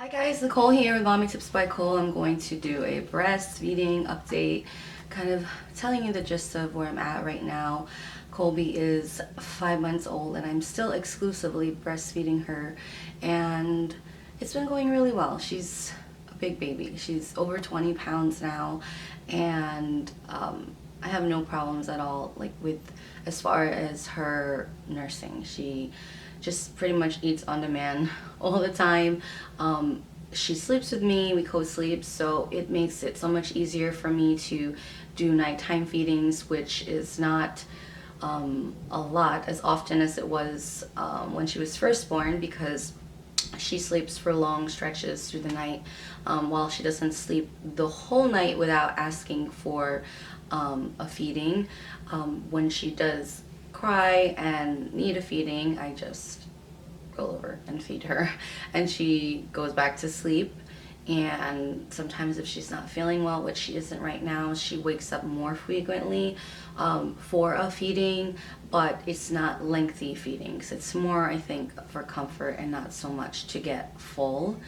Hi guys, Nicole here with Mommy Tips by Cole. I'm going to do a breastfeeding update, kind of telling you the gist of where I'm at right now. Colby is 5 months old and I'm still exclusively breastfeeding her, and it's been going really well. She's a big baby. She's over 20 pounds now, and I have no problems at all, like with as far as her nursing. She just pretty much eats on demand all the time. She sleeps with me, we co-sleep, so it makes it so much easier for me to do nighttime feedings, which is not a lot as often as it was when she was first born, because she sleeps for long stretches through the night, while she doesn't sleep the whole night without asking for a feeding. When she does cry and need a feeding, I just roll over and feed her, and she goes back to sleep. And sometimes if she's not feeling well, which she isn't right now, she wakes up more frequently for a feeding, but it's not lengthy feedings. It's more, I think, for comfort and not so much to get full.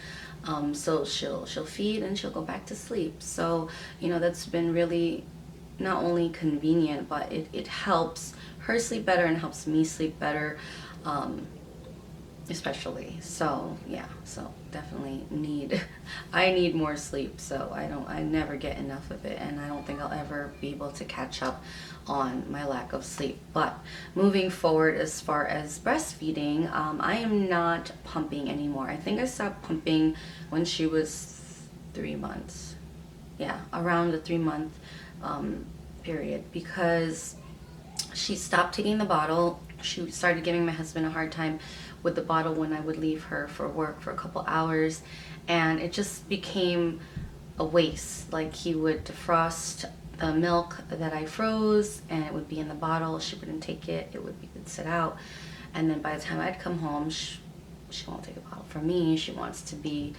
So she'll feed and she'll go back to sleep. So, you know, that's been really not only convenient, but it helps her sleep better and helps me sleep better, especially. So yeah, so definitely I need more sleep, so I never get enough of it, and I don't think I'll ever be able to catch up on my lack of sleep. But moving forward, as far as breastfeeding, I am not pumping anymore. I think I stopped pumping when she was 3 months. Yeah, around the 3 month period, because she stopped taking the bottle. She started giving my husband a hard time with the bottle when I would leave her for work for a couple hours, and it just became a waste. Like, he would defrost the milk that I froze and it would be in the bottle. She wouldn't take it. It would sit out, and then by the time I'd come home, she won't take a bottle from me. She wants to be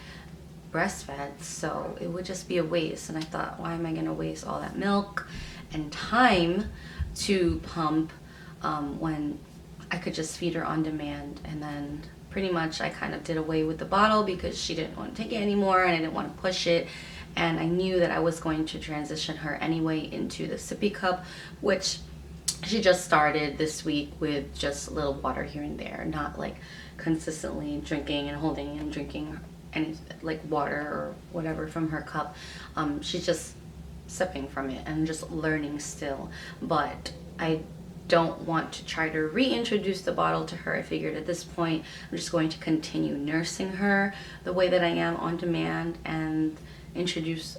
breastfed, so it would just be a waste. And I thought, why am I going to waste all that milk and time to pump when I could just feed her on demand? And then pretty much I kind of did away with the bottle because she didn't want to take it anymore, and I didn't want to push it, and I knew that I was going to transition her anyway into the sippy cup, which she just started this week with just a little water here and there, not like consistently drinking and holding and drinking any like water or whatever from her cup. She's just sipping from it and just learning still. But I don't want to try to reintroduce the bottle to her. I figured at this point I'm just going to continue nursing her the way that I am on demand, and introduce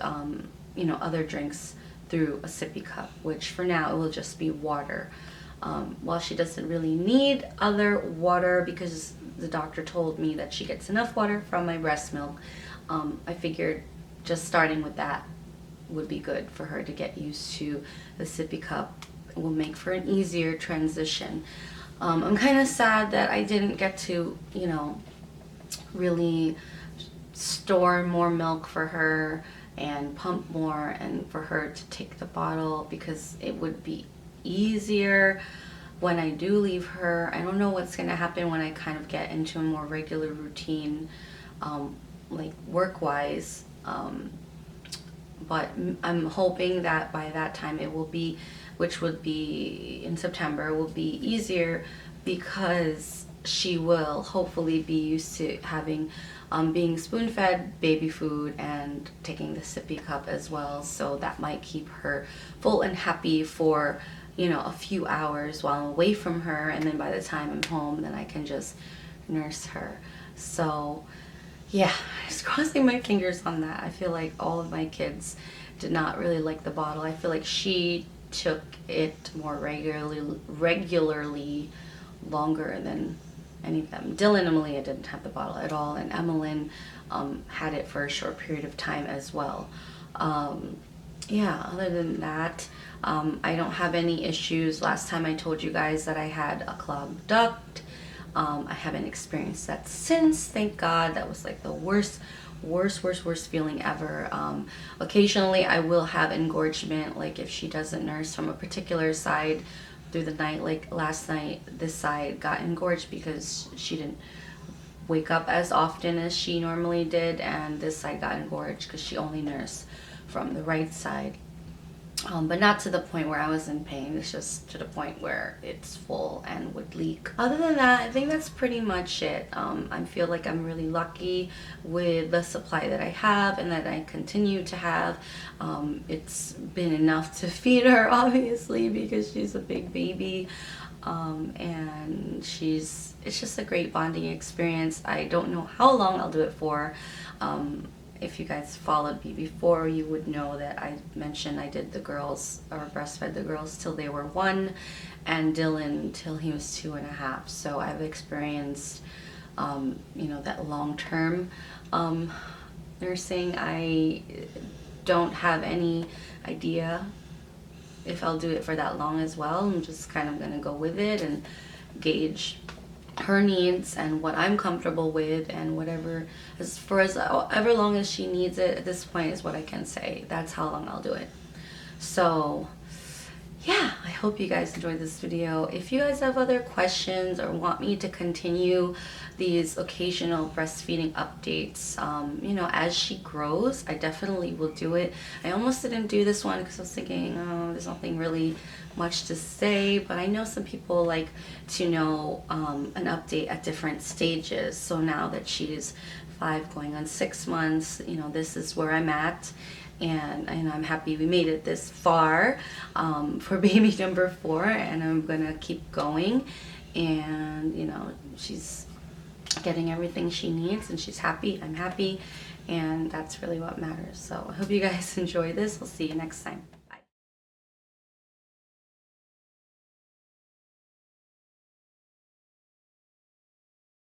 you know, other drinks through a sippy cup, which for now it will just be water. While she doesn't really need other water because the doctor told me that she gets enough water from my breast milk, I figured just starting with that would be good for her to get used to the sippy cup. It will make for an easier transition. I'm kind of sad that I didn't get to, you know, really store more milk for her and pump more, and for her to take the bottle, because it would be easier when I do leave her. I don't know what's going to happen when I kind of get into a more regular routine, like work-wise, but I'm hoping that by that time it will be, which would be in September, will be easier, because she will hopefully be used to having being spoon-fed baby food and taking the sippy cup as well. So that might keep her full and happy for, you know, a few hours while I'm away from her, and then by the time I'm home, then I can just nurse her. So yeah, just crossing my fingers on that. I feel like all of my kids did not really like the bottle. I feel like she took it more regularly longer than any of them. Dylan and Malia didn't have the bottle at all, and Emmeline had it for a short period of time as well. Yeah, other than that, I don't have any issues. Last time I told you guys that I had a clogged duct. I haven't experienced that since, thank God. That was like the worst feeling ever. Occasionally I will have engorgement, like if she doesn't nurse from a particular side through the night. Like last night, this side got engorged because she didn't wake up as often as she normally did, and this side got engorged because she only nursed from the right side. But not to the point where I was in pain. It's just to the point where it's full and would leak. Other than that, I think that's pretty much it. I feel like I'm really lucky with the supply that I have and that I continue to have. It's been enough to feed her, obviously, because she's a big baby. And it's just a great bonding experience. I don't know how long I'll do it for. If you guys followed me before, you would know that I mentioned I did the girls, or breastfed the girls till they were 1, and Dylan till he was 2.5. So I've experienced, you know, that long-term nursing. I don't have any idea if I'll do it for that long as well. I'm just kind of gonna go with it and gauge her needs and what I'm comfortable with, and whatever, as for as ever long as she needs it at this point is what I can say. That's how long I'll do it. So yeah, I hope you guys enjoyed this video. If you guys have other questions or want me to continue these occasional breastfeeding updates, you know, as she grows, I definitely will do it. I almost didn't do this one because I was thinking, oh, there's nothing really much to say, but I know some people like to know an update at different stages. So now that she's 5 going on 6 months, you know, this is where I'm at. And I'm happy we made it this far for baby number 4, and I'm gonna keep going. And you know, she's getting everything she needs and she's happy, I'm happy, and that's really what matters. So I hope you guys enjoy this. We'll see you next time.